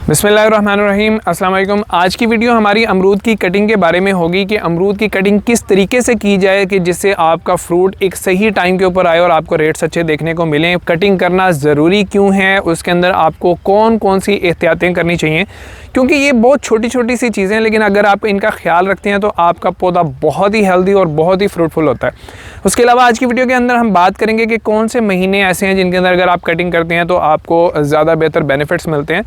बिस्मिल्लाहिर्रहमानिर्रहीम, अस्सलाम वालेकुम। आज की वीडियो हमारी अमरूद की कटिंग के बारे में होगी कि अमरूद की कटिंग किस तरीके से की जाए कि जिससे आपका फ्रूट एक सही टाइम के ऊपर आए और आपको रेट्स अच्छे देखने को मिलें। कटिंग करना ज़रूरी क्यों है, उसके अंदर आपको कौन कौन सी एहतियातें करनी चाहिए, क्योंकि ये बहुत छोटी छोटी सी चीज़ें हैं, लेकिन अगर आप इनका ख्याल रखते हैं तो आपका पौधा बहुत ही हेल्दी और बहुत ही फ्रूटफुल होता है। उसके अलावा आज की वीडियो के अंदर हम बात करेंगे कि कौन से महीने ऐसे हैं जिनके अंदर अगर आप कटिंग करते हैं तो आपको ज़्यादा बेहतर बेनिफिट्स मिलते हैं।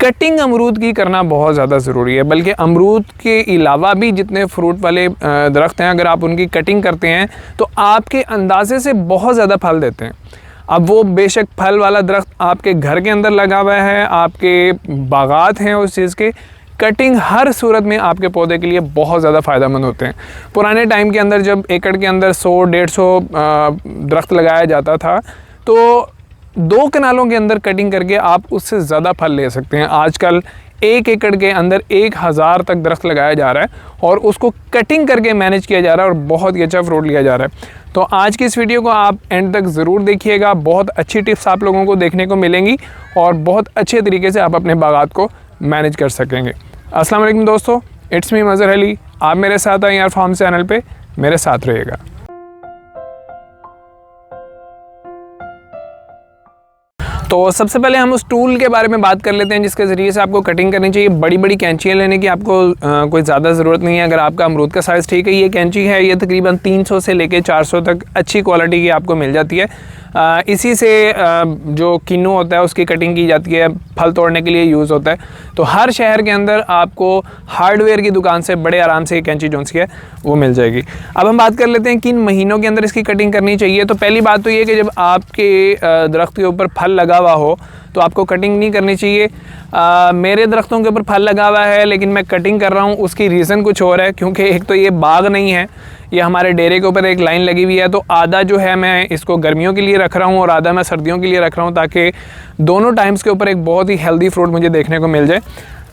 कटिंग अमरूद की करना बहुत ज़्यादा ज़रूरी है, बल्कि अमरूद के अलावा भी जितने फ्रूट वाले दरख्त हैं, अगर आप उनकी कटिंग करते हैं तो आपके अंदाजे से बहुत ज़्यादा फल देते हैं। अब वो बेशक फल वाला दरख्त आपके घर के अंदर लगा हुआ है, आपके बागात हैं उस चीज़ के, कटिंग हर सूरत में आपके पौधे के लिए बहुत ज़्यादा फ़ायदेमंद होते हैं। पुराने टाइम के अंदर जब एकड़ के अंदर 100-150 दरख्त लगाया जाता था तो 2 कनालों के अंदर कटिंग करके आप उससे ज़्यादा फल ले सकते हैं। आजकल 1 एकड़ के अंदर 1000 तक दरख्त लगाया जा रहा है और उसको कटिंग करके मैनेज किया जा रहा है और बहुत ही अच्छा फ्रूट लिया जा रहा है। तो आज की इस वीडियो को आप एंड तक ज़रूर देखिएगा, बहुत अच्छी टिप्स आप लोगों को देखने को मिलेंगी और बहुत अच्छे तरीके से आप अपने बागात को मैनेज कर सकेंगे। अस्सलाम वालेकुम दोस्तों, इट्स मी मज़हर अली। आप मेरे साथ आए यार फार्म चैनल पे, मेरे साथ रहिएगा। तो सबसे पहले हम उस टूल के बारे में बात कर लेते हैं जिसके ज़रिए से आपको कटिंग करनी चाहिए। बड़ी बड़ी कैंचियाँ लेने की आपको कोई ज़्यादा ज़रूरत नहीं है। अगर आपका अमरूद का साइज़ ठीक है, ये कैंची है, ये तकरीबन 300 से लेके 400 तक अच्छी क्वालिटी की आपको मिल जाती है। इसी से जो किन्नू होता है उसकी कटिंग की जाती है, फल तोड़ने के लिए यूज़ होता है। तो हर शहर के अंदर आपको हार्डवेयर की दुकान से बड़े आराम से कैंची जोन सी है वो मिल जाएगी। अब हम बात कर लेते हैं किन महीनों के अंदर इसकी कटिंग करनी चाहिए। तो पहली बात तो ये कि जब आपके दरख्त के ऊपर फल लगा हुआ हो तो आपको कटिंग नहीं करनी चाहिए। मेरे दरख्तों के ऊपर फल लगा हुआ है लेकिन मैं कटिंग कर रहा हूँ, उसकी रीज़न कुछ और है, क्योंकि एक तो ये बाग नहीं है, ये हमारे डेरे के ऊपर एक लाइन लगी हुई है। तो आधा जो है मैं इसको गर्मियों के लिए रख रहा हूँ और आधा मैं सर्दियों के लिए रख रहा हूँ, ताकि दोनों टाइम्स के ऊपर एक बहुत ही हेल्दी फ्रूट मुझे देखने को मिल जाए।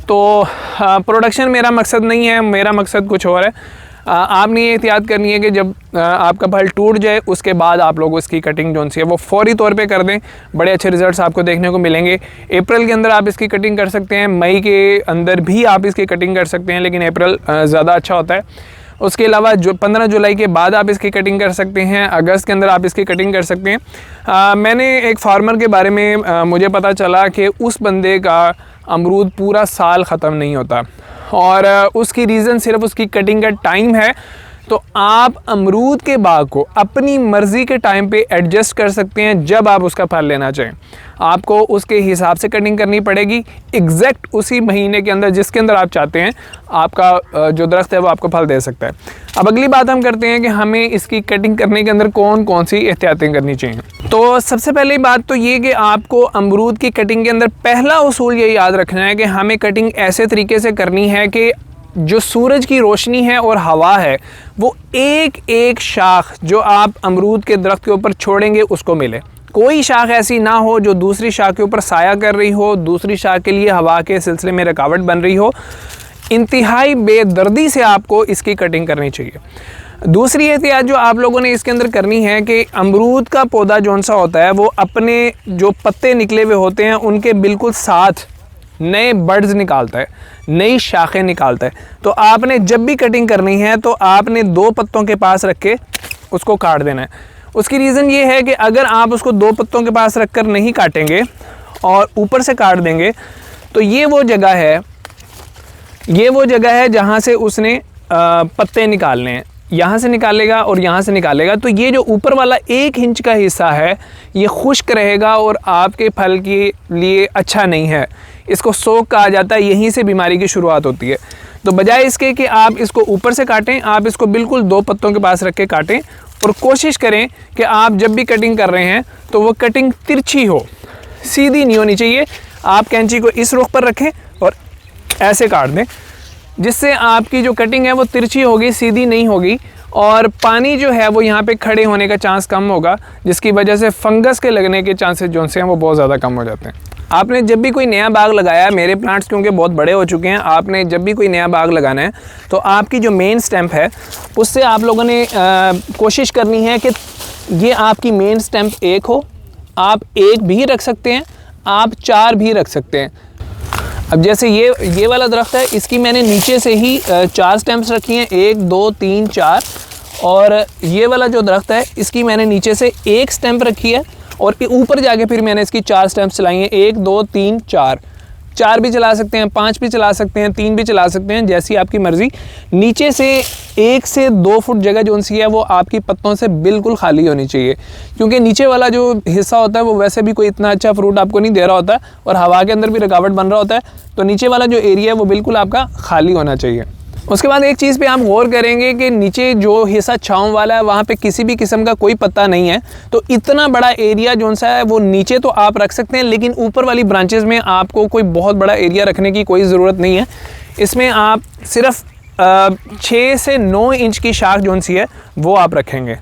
तो प्रोडक्शन मेरा मकसद नहीं है, मेरा मकसद कुछ और है। आपने ये एहतियात करनी है कि जब आपका फल टूट जाए उसके बाद आप लोग उसकी कटिंग जोन सी है वो फौरी तौर पे कर दें, बड़े अच्छे रिजल्ट्स आपको देखने को मिलेंगे। अप्रैल के अंदर आप इसकी कटिंग कर सकते हैं, मई के अंदर भी आप इसकी कटिंग कर सकते हैं, लेकिन अप्रैल ज़्यादा अच्छा होता है। उसके अलावा जो 15 जुलाई के बाद आप इसकी कटिंग कर सकते हैं, अगस्त के अंदर आप इसकी कटिंग कर सकते हैं। मैंने एक फार्मर के बारे में मुझे पता चला कि उस बंदे का अमरूद पूरा साल ख़त्म नहीं होता और उसकी रीज़न सिर्फ उसकी कटिंग का टाइम है। तो आप अमरूद के बाग को अपनी मर्ज़ी के टाइम पे एडजस्ट कर सकते हैं, जब आप उसका फल लेना चाहें आपको उसके हिसाब से कटिंग करनी पड़ेगी, एग्जैक्ट उसी महीने के अंदर जिसके अंदर आप चाहते हैं आपका जो दरख्त है वो आपको फल दे सकता है। अब अगली बात हम करते हैं कि हमें इसकी कटिंग करने के अंदर कौन कौन सी एहतियातें करनी चाहिए। तो सबसे पहली बात तो ये कि आपको अमरूद की कटिंग के अंदर पहला उसूल ये याद रखना है कि हमें कटिंग ऐसे तरीके से करनी है कि जो सूरज की रोशनी है और हवा है वो एक एक शाख जो आप अमरूद के दरख्त के ऊपर छोड़ेंगे उसको मिले। कोई शाख ऐसी ना हो जो दूसरी शाख के ऊपर साया कर रही हो, दूसरी शाख के लिए हवा के सिलसिले में रुकावट बन रही हो। इंतहाई बेदर्दी से आपको इसकी कटिंग करनी चाहिए। दूसरी एहतियात जो आप लोगों ने इसके अंदर करनी है कि अमरूद का पौधा जौन सा होता है वो अपने जो पत्ते निकले हुए होते हैं उनके बिल्कुल साथ नए बड्स निकालता है, नई शाखें निकालता है। तो आपने जब भी कटिंग करनी है तो आपने 2 पत्तों के पास रख के उसको काट देना है। उसकी रीज़न ये है कि अगर आप उसको 2 पत्तों के पास रख कर नहीं काटेंगे और ऊपर से काट देंगे तो ये वो जगह है जहाँ से उसने पत्ते निकालने हैं। यहाँ से निकालेगा और यहाँ से निकालेगा तो ये जो ऊपर वाला 1 इंच का हिस्सा है ये खुश्क रहेगा और आपके फल के लिए अच्छा नहीं है। इसको सोक कहा जाता है, यहीं से बीमारी की शुरुआत होती है। तो बजाय इसके कि आप इसको ऊपर से काटें, आप इसको बिल्कुल 2 पत्तों के पास रख के काटें और कोशिश करें कि आप जब भी कटिंग कर रहे हैं तो वो कटिंग तिरछी हो, सीधी नहीं होनी चाहिए। आप कैंची को इस रुख पर रखें और ऐसे काट दें, जिससे आपकी जो कटिंग है वो तिरछी होगी, सीधी नहीं होगी और पानी जो है वो यहाँ पे खड़े होने का चांस कम होगा, जिसकी वजह से फंगस के लगने के चांसेस जो से हैं वो बहुत ज़्यादा कम हो जाते हैं। आपने जब भी कोई नया बाग लगाया, मेरे प्लांट्स क्योंकि बहुत बड़े हो चुके हैं, आपने जब भी कोई नया बाग लगाना है तो आपकी जो मेन स्टैम्प है उससे आप लोगों ने कोशिश करनी है कि ये आपकी मेन स्टैम्प 1 हो। आप 1 भी रख सकते हैं, आप 4 भी रख सकते हैं। अब जैसे ये वाला दरख्त है, इसकी मैंने नीचे से ही 4 स्टेम्स रखी हैं, 1 2 3 4। और ये वाला जो दरख्त है इसकी मैंने नीचे से 1 स्टेम्प रखी है और ऊपर जाके फिर मैंने इसकी 4 स्टेम्प्स चलाई हैं, 1 2 3 4। 4 भी चला सकते हैं, 5 भी चला सकते हैं, 3 भी चला सकते हैं, जैसी आपकी मर्ज़ी। नीचे से 1 से 2 फुट जगह जो सी है वो आपकी पत्तों से बिल्कुल खाली होनी चाहिए, क्योंकि नीचे वाला जो हिस्सा होता है वो वैसे भी कोई इतना अच्छा फ्रूट आपको नहीं दे रहा होता और हवा के अंदर भी रुकावट बन रहा होता है। तो नीचे वाला जो एरिया है वो बिल्कुल आपका खाली होना चाहिए। उसके बाद एक चीज़ पे आप गौर करेंगे कि नीचे जो हिस्सा छाँव वाला है वहाँ पे किसी भी किस्म का कोई पत्ता नहीं है। तो इतना बड़ा एरिया जो सा है वो नीचे तो आप रख सकते हैं, लेकिन ऊपर वाली ब्रांचेस में आपको कोई बहुत बड़ा एरिया रखने की कोई ज़रूरत नहीं है। इसमें आप सिर्फ 6 से 9 इंच की शाख जो सी है वो आप रखेंगे।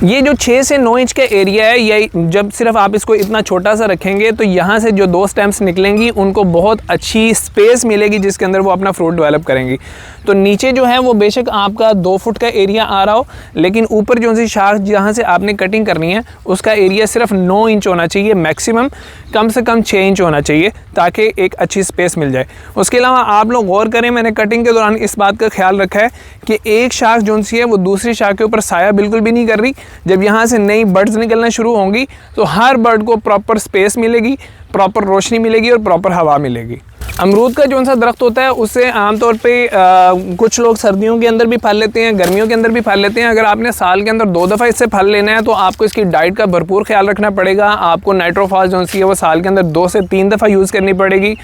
ये जो 6 से 9 इंच का एरिया है, ये जब सिर्फ आप इसको इतना छोटा सा रखेंगे तो यहाँ से जो 2 स्टेम्स निकलेंगी उनको बहुत अच्छी स्पेस मिलेगी जिसके अंदर वो अपना फ्रूट डेवलप करेंगी। तो नीचे जो है वो बेशक आपका 2 फुट का एरिया आ रहा हो, लेकिन ऊपर जो सी शाख जहाँ से आपने कटिंग करनी है उसका एरिया सिर्फ 9 इंच होना चाहिए, मैक्सिमम कम से कम 6 इंच होना चाहिए, ताकि एक अच्छी स्पेस मिल जाए। उसके अलावा आप लोग गौर करें, मैंने कटिंग के दौरान इस बात का ख्याल रखा है कि एक शाख जो सी है वो दूसरी शाख के ऊपर साया बिल्कुल भी नहीं कर रही। जब यहाँ से नई बर्ड्स निकलना शुरू होंगी तो हर बर्ड को प्रॉपर स्पेस मिलेगी, प्रॉपर रोशनी मिलेगी और प्रॉपर हवा मिलेगी। अमरूद का जो सा दरख्त होता है उससे आमतौर पे कुछ लोग सर्दियों के अंदर भी फल लेते हैं, गर्मियों के अंदर भी फल लेते हैं। अगर आपने साल के अंदर 2 दफ़ा इससे फल लेना है तो आपको इसकी डाइट का भरपूर ख्याल रखना पड़ेगा। आपको नाइट्रोफॉस जो सी है वो साल के अंदर 2 से 3 दफ़ा यूज़ करनी पड़ेगी।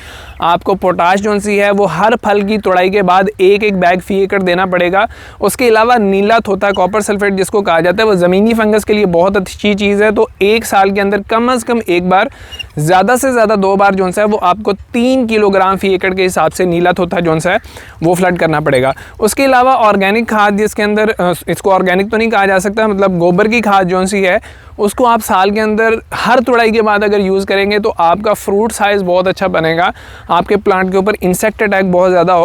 आपको पोटाश जो सी है वो हर फल की तोड़ाई के बाद 1-1 बैग फी एकड़ देना पड़ेगा। उसके अलावा नीला थोथा, कॉपर सल्फेट जिसको कहा जाता है, वो ज़मीनी फंगस के लिए बहुत अच्छी चीज़ है। तो 1 साल के अंदर कम से कम 1 बार, ज़्यादा से ज़्यादा 2 बार जो सा है वो आपको 3 किलोग्राम फी एकड़ के हिसाब से नीला थोथा जो सा है वो फ्लड करना पड़ेगा। उसके अलावा ऑर्गेनिक खाद, जिसके अंदर इसको ऑर्गेनिक तो नहीं कहा जा सकता, मतलब गोबर की खाद जो सी है उसको आप साल के अंदर हर तुड़ाई के बाद अगर यूज़ करेंगे तो आपका फ्रूट साइज़ बहुत अच्छा बनेगा। आपके प्लांट के ऊपर इंसेक्ट अटैक बहुत ज़्यादा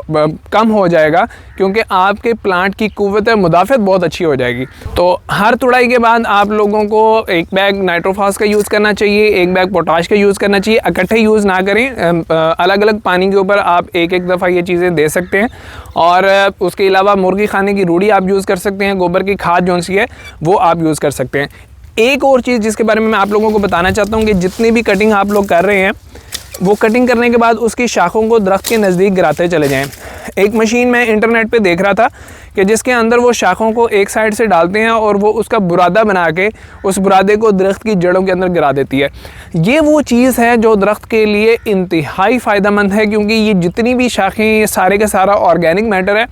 कम हो जाएगा, क्योंकि आपके प्लांट की कुव्वत मुदाफ़त बहुत अच्छी हो जाएगी। तो हर तुड़ाई के बाद आप लोगों को 1 बैग नाइट्रोफॉस का यूज़ करना चाहिए, 1 बैग पोटाश का यूज़ करना चाहिए। इकट्ठे यूज़ ना करें, अलग अलग पानी के ऊपर आप 1-1 दफ़ा ये चीज़ें दे सकते हैं। और उसके अलावा मुर्गी खाने की रूढ़ी आप यूज़ कर सकते हैं, गोबर की खाद जो सी है वो आप यूज़ कर सकते हैं। एक और चीज़ जिसके बारे में मैं आप लोगों को बताना चाहता हूँ कि जितनी भी कटिंग आप लोग कर रहे हैं वो कटिंग करने के बाद उसकी शाखों को दरख्त के नज़दीक गिराते चले जाएं। एक मशीन मैं इंटरनेट पे देख रहा था कि जिसके अंदर वो शाखों को एक साइड से डालते हैं और वो उसका बुरादा बना के उस बुरादे को दरख्त की जड़ों के अंदर गिरा देती है। ये वो चीज़ है जो दरख्त के लिए इंतहाई फ़ायदेमंद है, क्योंकि ये जितनी भी शाखें, ये सारे का सारा ऑर्गेनिक मैटर है।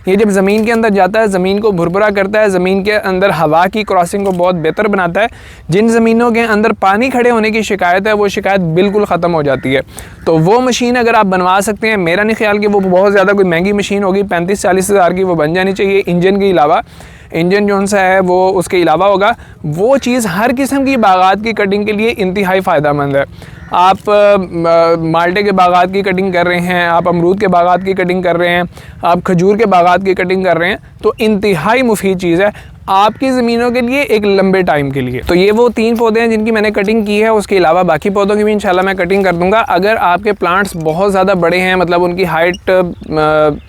ये जब ज़मीन के अंदर जाता है, ज़मीन को भुरभुरा करता है, ज़मीन के अंदर हवा की क्रॉसिंग को बहुत बेहतर बनाता है। जिन ज़मीनों के अंदर पानी खड़े होने की शिकायत है वो शिकायत बिल्कुल ख़त्म हो जाती है। तो वो मशीन अगर आप बनवा सकते हैं, मेरा नहीं ख्याल कि वो बहुत ज़्यादा कोई महंगी मशीन होगी, 35-40 हज़ार की वो बन जानी चाहिए। इंजन के अलावा, इंजन जो सा है वो उसके अलावा होगा। वो चीज़ हर किस्म की बागात की कटिंग के लिए इंतहाई फ़ायदेमंद है। आप माल्टे के बागात की कटिंग कर रहे हैं, आप अमरूद के बागात की कटिंग कर रहे हैं, आप खजूर के बागात की कटिंग कर रहे हैं, तो इंतहाई मुफीद चीज़ है आपकी ज़मीनों के लिए एक लंबे टाइम के लिए। तो ये वो 3 पौधे हैं जिनकी मैंने कटिंग की है। उसके अलावा बाकी पौधों की भी इंशाल्लाह मैं कटिंग कर दूंगा। अगर आपके प्लांट्स बहुत ज़्यादा बड़े हैं, मतलब उनकी हाइट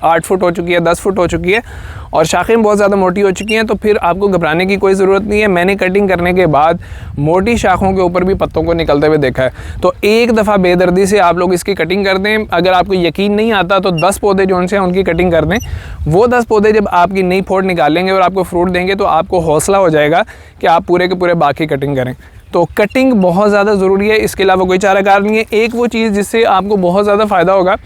8 फुट हो चुकी है, 10 फुट हो चुकी है और शाखें बहुत ज़्यादा मोटी हो चुकी हैं, तो फिर आपको घबराने की कोई ज़रूरत नहीं है। मैंने कटिंग करने के बाद मोटी शाखों के ऊपर भी पत्तों को निकलते हुए देखा है। तो एक दफ़ा बेदर्दी से आप लोग इसकी कटिंग कर दें। अगर आपको यकीन नहीं आता तो 10 पौधे जो उनसे उनकी कटिंग कर दें। वो 10 पौधे जब आपकी नई फोड़ निकालेंगे और आपको फ्रूट देंगे तो आपको हौसला हो जाएगा कि आप पूरे के पूरे बाकी कटिंग करें। तो कटिंग बहुत ज़्यादा ज़रूरी है, इसके अलावा कोई चाराकार नहीं है। एक वो चीज़ जिससे आपको बहुत ज़्यादा फ़ायदा होगा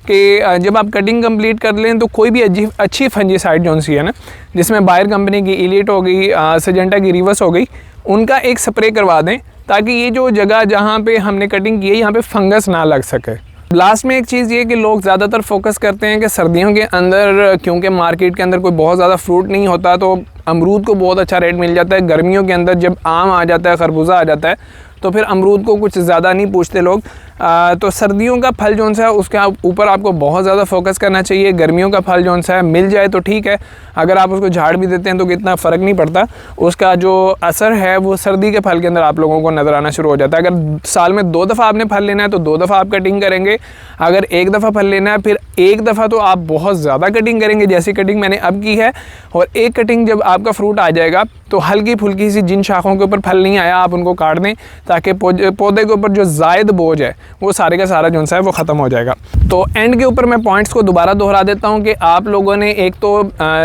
कि जब आप कटिंग कंप्लीट कर लें तो कोई भी अच्छी फंजीसाइड जो सी है ना, जिसमें बायर कंपनी की इलीट हो गई, सिजेंटा की रिवर्स हो गई, उनका एक स्प्रे करवा दें ताकि ये जो जगह जहाँ पे हमने कटिंग की है यहाँ पे फंगस ना लग सके। लास्ट में एक चीज़ ये कि लोग ज़्यादातर फोकस करते हैं कि सर्दियों के अंदर क्योंकि मार्केट के अंदर कोई बहुत ज़्यादा फ्रूट नहीं होता तो अमरूद को बहुत अच्छा रेट मिल जाता है। गर्मियों के अंदर जब आम आ जाता है, खरबूजा आ जाता है, तो फिर अमरूद को कुछ ज़्यादा नहीं पूछते लोग। तो सर्दियों का फल जो सा है उसके ऊपर आपको बहुत ज़्यादा फोकस करना चाहिए। गर्मियों का फल जो सा है मिल जाए तो ठीक है, अगर आप उसको झाड़ भी देते हैं तो इतना फ़र्क नहीं पड़ता, उसका जो असर है वो सर्दी के फल के अंदर आप लोगों को नज़र आना शुरू हो जाता है। अगर साल में 2 दफ़ा आपने फल लेना है तो 2 दफ़ा आप कटिंग करेंगे, अगर 1 दफ़ा फल लेना है फिर 1 दफ़ा तो आप बहुत ज़्यादा कटिंग करेंगे, जैसी कटिंग मैंने अब की है। और एक कटिंग जब आपका फ्रूट आ जाएगा तो हल्की फुल्की सी जिन शाखों के ऊपर फल नहीं आया आप उनको काट दें, ताकि पौधे के ऊपर जो जायद बोझ है वो सारे का सारा जो सा है वो ख़त्म हो जाएगा। तो एंड के ऊपर मैं पॉइंट्स को दोबारा दोहरा देता हूँ कि आप लोगों ने एक तो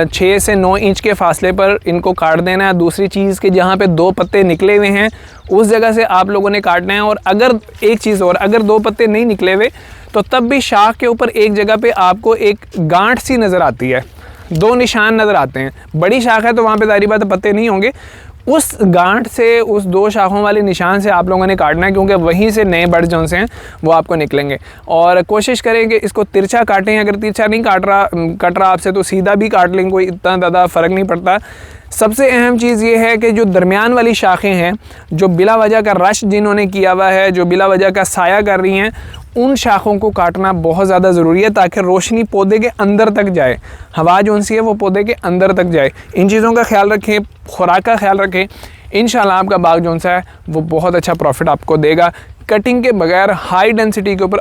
6 से 9 इंच के फासले पर इनको काट देना है। दूसरी चीज़ कि जहाँ पे 2 पत्ते निकले हुए हैं उस जगह से आप लोगों ने काटना है। और अगर एक चीज़ और, अगर 2 पत्ते नहीं निकले हुए तो तब भी शाख के ऊपर एक जगह पे आपको एक गांठ सी नज़र आती है, 2 निशान नज़र आते हैं। बड़ी शाख है तो वहाँ पे जाहिर बात है पत्ते नहीं होंगे, उस गांठ से, उस 2 शाखों वाले निशान से आप लोगों ने काटना है, क्योंकि वहीं से नए बड़ जो से हैं वो आपको निकलेंगे। और कोशिश करें कि इसको तिरछा काटें, अगर तिरछा नहीं कट रहा आपसे तो सीधा भी काट लेंगे, कोई इतना ज़्यादा फ़र्क नहीं पड़ता। सबसे अहम चीज़ ये है कि जो दरमियान वाली शाखें हैं, जो बिला वजह का रश जिन्होंने किया हुआ है, जो बिला वजह का साया कर रही हैं, उन शाखों को काटना बहुत ज़्यादा ज़रूरी है ताकि रोशनी पौधे के अंदर तक जाए, हवा जो सी है वो पौधे के अंदर तक जाए। इन चीज़ों का ख्याल रखें, खुराक का ख्याल रखें, इंशाल्लाह आपका बाग जो सा है वो बहुत अच्छा प्रॉफिट आपको देगा। कटिंग के बगैर हाई डेंसिटी के ऊपर